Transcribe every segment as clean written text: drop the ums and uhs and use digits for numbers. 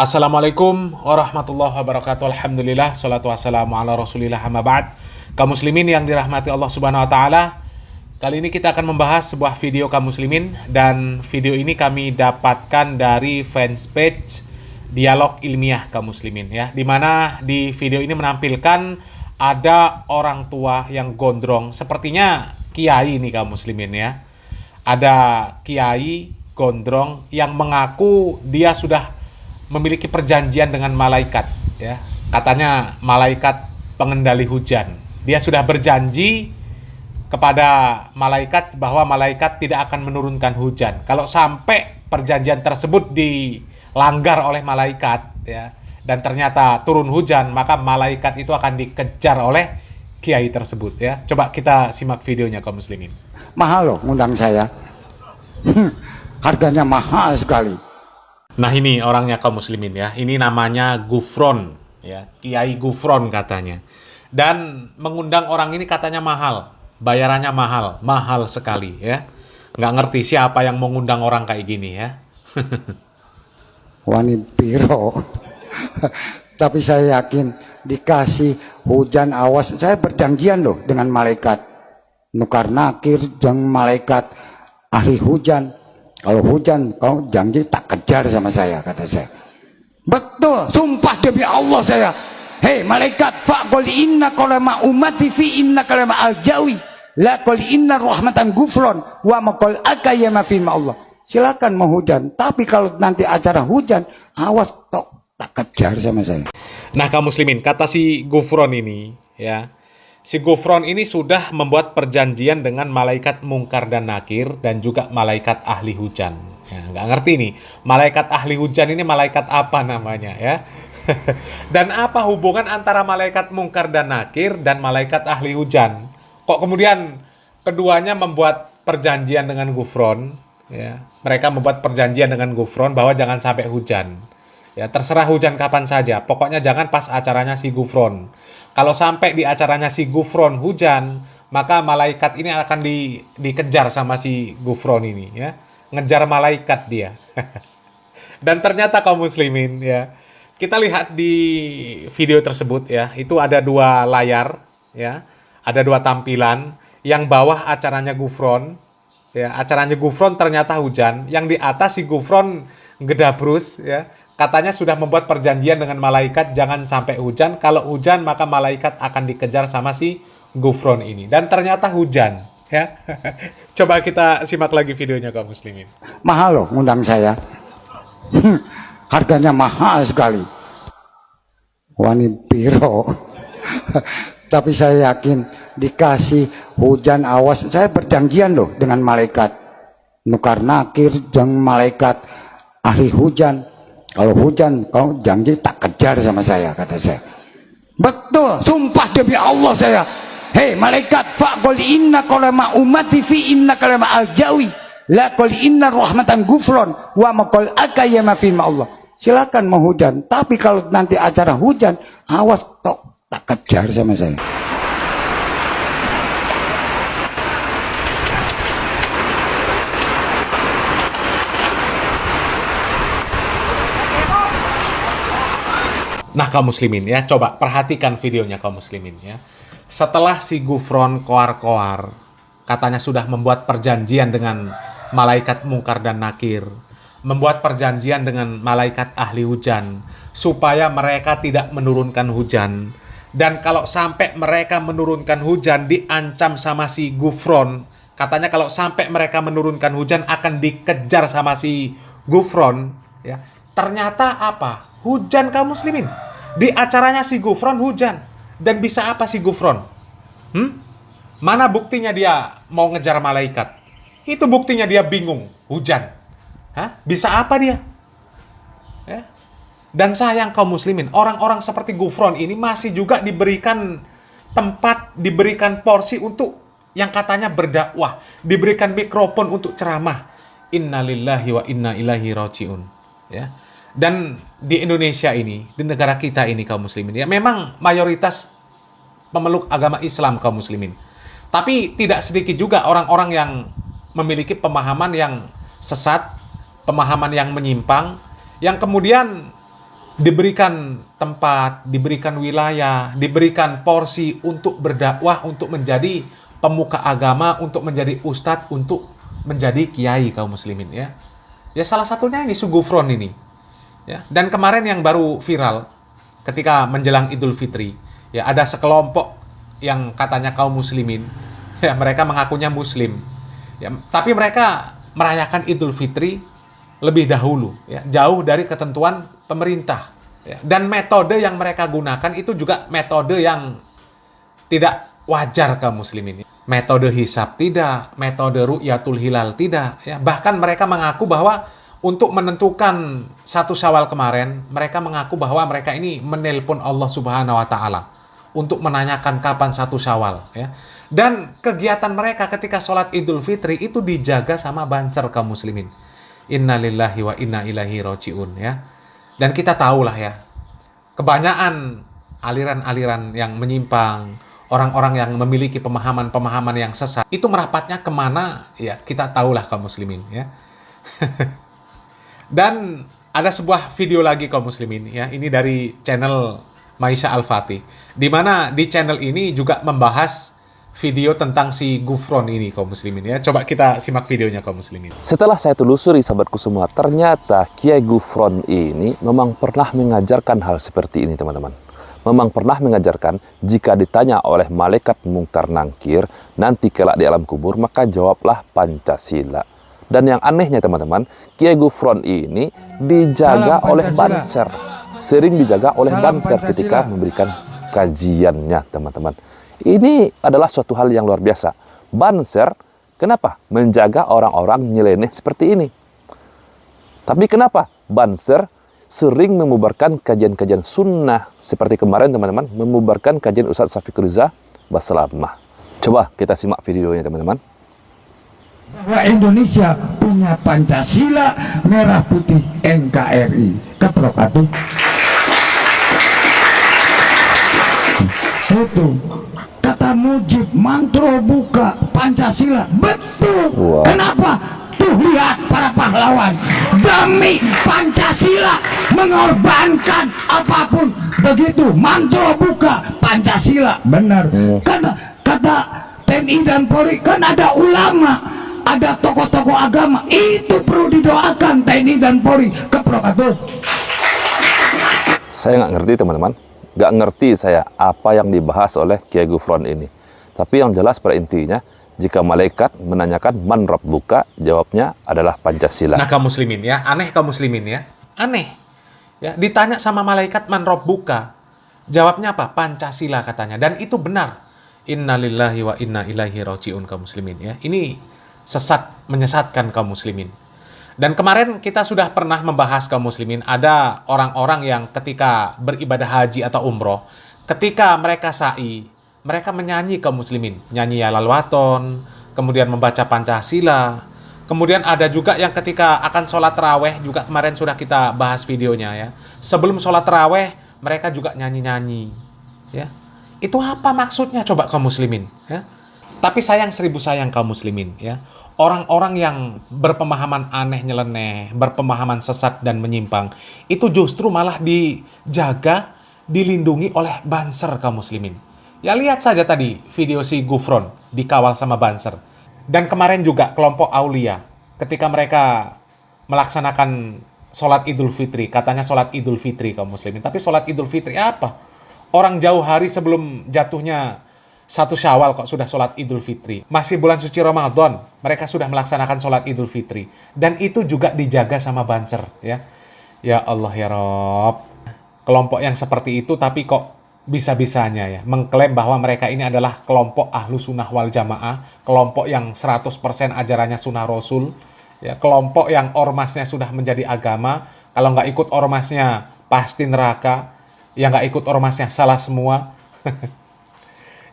Assalamualaikum warahmatullahi wabarakatuh. Alhamdulillah, salatu wassalamu ala rasulillah, amma ba'd. Kaum muslimin yang dirahmati Allah subhanahu wa ta'ala, kali ini kita akan membahas sebuah video kaum muslimin. Dan video ini kami dapatkan dari fanpage Dialog Ilmiah kaum muslimin, ya, dimana di video ini menampilkan ada orang tua yang gondrong, sepertinya kiai nih kaum muslimin, ya. Ada kiai gondrong yang mengaku dia sudah memiliki perjanjian dengan malaikat, ya. Katanya malaikat pengendali hujan. Dia sudah berjanji kepada malaikat bahwa malaikat tidak akan menurunkan hujan. Kalau sampai perjanjian tersebut dilanggar oleh malaikat, ya, dan ternyata turun hujan, maka malaikat itu akan dikejar oleh kiai tersebut, ya. Coba kita simak videonya kaum muslimin. Mahal loh ngundang saya. Harganya mahal sekali. Nah, ini orangnya kaum muslimin, ya. Ini namanya Gufron, ya. Kiai Gufron katanya. Dan mengundang orang ini katanya mahal. Bayarannya mahal sekali, ya. Nggak ngerti siapa yang mengundang orang kayak gini, ya. Wani piro. Tapi saya yakin dikasih hujan awas. Saya berjanjian loh dengan malaikat nukar nakir dan malaikat ahli hujan. Kalau hujan kau janji tak kejar sama saya, kata saya. Betul, sumpah demi Allah saya. Hei malaikat, faqul inna qalama ummati fi inna kalama aljawi la qul inna rahmatan gufron wa maqul akayama fi Allah. Silakan mau hujan, tapi kalau nanti acara hujan, awas tok tak kejar sama saya. Nah, kaum muslimin, kata si Gufron ini, ya. Si Gufron ini sudah membuat perjanjian dengan malaikat mungkar dan nakir dan juga malaikat ahli hujan. Ya, nggak ngerti nih, malaikat ahli hujan ini malaikat apa namanya, ya? Dan apa hubungan antara malaikat mungkar dan nakir dan malaikat ahli hujan? Kok kemudian keduanya membuat perjanjian dengan Gufron? Ya, mereka membuat perjanjian dengan Gufron bahwa jangan sampai hujan. Ya, terserah hujan kapan saja. Pokoknya jangan pas acaranya si Gufron. Kalau sampai di acaranya si Gufron hujan, maka malaikat ini akan dikejar sama si Gufron ini, ya. Ngejar malaikat dia. Dan ternyata kaum muslimin, ya. Kita lihat di video tersebut, ya. Itu ada dua layar, ya. Ada dua tampilan. Yang bawah acaranya Gufron, ya. Acaranya Gufron ternyata hujan. Yang di atas si Gufron gedabrus, ya. Katanya sudah membuat perjanjian dengan malaikat jangan sampai hujan. Kalau hujan maka malaikat akan dikejar sama si Gufron ini. Dan ternyata hujan, ya. Coba kita simak lagi videonya kaum muslimin. Mahal loh ngundang saya. Harganya mahal sekali. Wani piro. Tapi saya yakin dikasih hujan awas. Saya berjanjian loh dengan malaikat nukar nakir dan malaikat ahli hujan. Kalau hujan kau janji tak kejar sama saya, kata saya. Betul, sumpah demi Allah saya. Hei malaikat, faqul inna qalama ummati fi inna kalama aljawi la qul inna rahmatan gufron wa maqul akayama fi Allah. Silakan mau hujan, tapi kalau nanti acara hujan, awas tok tak kejar sama saya. Nah, kaum muslimin, ya, coba perhatikan videonya kaum muslimin, ya. Setelah si Gufron koar-koar, katanya sudah membuat perjanjian dengan malaikat mungkar dan nakir, membuat perjanjian dengan malaikat ahli hujan, supaya mereka tidak menurunkan hujan. Dan kalau sampai mereka menurunkan hujan, diancam sama si Gufron. Katanya kalau sampai mereka menurunkan hujan, akan dikejar sama si Gufron, ya. Ternyata apa? Hujan kaum muslimin. Di acaranya si Gufron hujan. Dan bisa apa si Gufron? Mana buktinya dia mau ngejar malaikat? Itu buktinya dia bingung, hujan. Bisa apa dia? Ya. Dan sayang kaum muslimin, orang-orang seperti Gufron ini masih juga diberikan tempat, diberikan porsi untuk yang katanya berdakwah, diberikan mikrofon untuk ceramah. Innalillahi wa inna ilaihi rajiun. Ya. Dan di Indonesia ini, di negara kita ini kaum muslimin, ya, memang mayoritas pemeluk agama Islam kaum muslimin. Tapi tidak sedikit juga orang-orang yang memiliki pemahaman yang sesat, pemahaman yang menyimpang, yang kemudian diberikan tempat, diberikan wilayah, diberikan porsi untuk berdakwah, untuk menjadi pemuka agama, untuk menjadi ustadz, untuk menjadi kiai kaum muslimin ya. Ya salah satunya ini Sugufron ini. Ya, dan kemarin yang baru viral ketika menjelang Idul Fitri, ya ada sekelompok yang katanya kaum muslimin, ya mereka mengakunya muslim. Ya, tapi mereka merayakan Idul Fitri lebih dahulu, ya, jauh dari ketentuan pemerintah. Ya. Dan metode yang mereka gunakan itu juga metode yang tidak wajar kaum muslimin. Metode hisab tidak, metode ru'yatul hilal tidak. Ya. Bahkan mereka mengaku bahwa untuk menentukan 1 Syawal kemarin, mereka mengaku bahwa mereka ini menelpon Allah Subhanahu wa taala untuk menanyakan kapan 1 Syawal ya. Dan kegiatan mereka ketika sholat Idul Fitri itu dijaga sama Banser kaum muslimin. Innalillahi wa inna ilaihi rajiun ya. Dan kita tahulah ya, kebanyakan aliran-aliran yang menyimpang, orang-orang yang memiliki pemahaman-pemahaman yang sesat, itu merapatnya kemana ya kita tahulah kaum muslimin ya. Dan ada sebuah video lagi kaum muslimin ya, ini dari channel Maisha Al-Fatih, di mana di channel ini juga membahas video tentang si Gufron ini kaum muslimin ya. Coba kita simak videonya kaum muslimin. Setelah saya telusuri sahabatku semua, ternyata Kiai Gufron ini memang pernah mengajarkan hal seperti ini teman-teman. Memang pernah mengajarkan jika ditanya oleh malaikat mungkar nangkir nanti kelak di alam kubur, maka jawablah Pancasila. Dan yang anehnya teman-teman, Kiai Gufron ini dijaga oleh Banser. Sering dijaga oleh Banser ketika memberikan kajiannya teman-teman. Ini adalah suatu hal yang luar biasa. Banser kenapa menjaga orang-orang nyeleneh seperti ini? Tapi kenapa Banser sering membubarkan kajian-kajian sunnah seperti kemarin teman-teman, membubarkan kajian Ustadz Syafiq Riza Basalamah. Coba kita simak videonya teman-teman. Bahwa Indonesia punya Pancasila, merah putih NKRI. Keprokatu. Itu kata Mujib, mantro buka Pancasila. Betul. Wow. Kenapa? Tuh lihat para pahlawan demi Pancasila mengorbankan apapun. Begitu mantro buka Pancasila. Benar. Karena kata TNI dan Polri kan ada ulama, ada tokoh-tokoh agama, itu perlu didoakan TNI dan Polri. Keprokatu. Saya nggak ngerti teman-teman, nggak ngerti saya apa yang dibahas oleh Kiai Gufron ini. Tapi yang jelas pada intinya, jika malaikat menanyakan man rabbuka, jawabnya adalah Pancasila. Nah kaum muslimin ya, aneh kaum muslimin ya, aneh. Ya, ditanya sama malaikat man rabbuka, jawabnya apa? Pancasila katanya. Dan itu benar. Innalillahi wa inna ilaihi rajiun kaum muslimin ya. Ini sesat, menyesatkan kaum muslimin. Dan kemarin kita sudah pernah membahas kaum muslimin, ada orang-orang yang ketika beribadah haji atau umroh, ketika mereka sa'i, mereka menyanyi kaum muslimin, nyanyi Yalal Waton, kemudian membaca Pancasila. Kemudian ada juga yang ketika akan sholat raweh, juga kemarin sudah kita bahas videonya ya. Sebelum sholat raweh, mereka juga nyanyi-nyanyi. Ya. Itu apa maksudnya coba kaum muslimin? Ya. Tapi sayang seribu sayang kaum muslimin ya. Orang-orang yang berpemahaman aneh nyeleneh, berpemahaman sesat dan menyimpang, itu justru malah dijaga, dilindungi oleh Banser kaum muslimin. Ya lihat saja tadi video si Gufron dikawal sama Banser. Dan kemarin juga kelompok Aulia, ketika mereka melaksanakan sholat Idul Fitri, katanya sholat Idul Fitri kaum muslimin. Tapi sholat Idul Fitri apa? Orang jauh hari sebelum jatuhnya 1 Syawal kok sudah sholat Idul Fitri. Masih bulan suci Ramadan, mereka sudah melaksanakan sholat Idul Fitri. Dan itu juga dijaga sama Banser. Ya Allah ya Rob. Kelompok yang seperti itu tapi kok bisa-bisanya ya mengklaim bahwa mereka ini adalah kelompok ahlu sunnah wal jamaah. Kelompok yang 100% ajarannya sunnah rasul. Ya, kelompok yang ormasnya sudah menjadi agama. Kalau nggak ikut ormasnya pasti neraka. Yang nggak ikut ormasnya salah semua.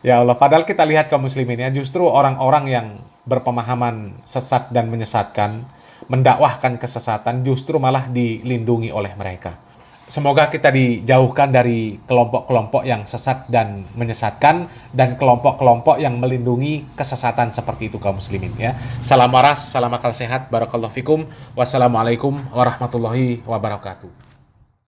Ya Allah, padahal kita lihat kaum muslimin ya, justru orang-orang yang berpemahaman sesat dan menyesatkan, mendakwahkan kesesatan, justru malah dilindungi oleh mereka. Semoga kita dijauhkan dari kelompok-kelompok yang sesat dan menyesatkan, dan kelompok-kelompok yang melindungi kesesatan seperti itu kaum muslimin ya. Salam waras, salam akal sehat, barakallahu fikum, wassalamualaikum warahmatullahi wabarakatuh.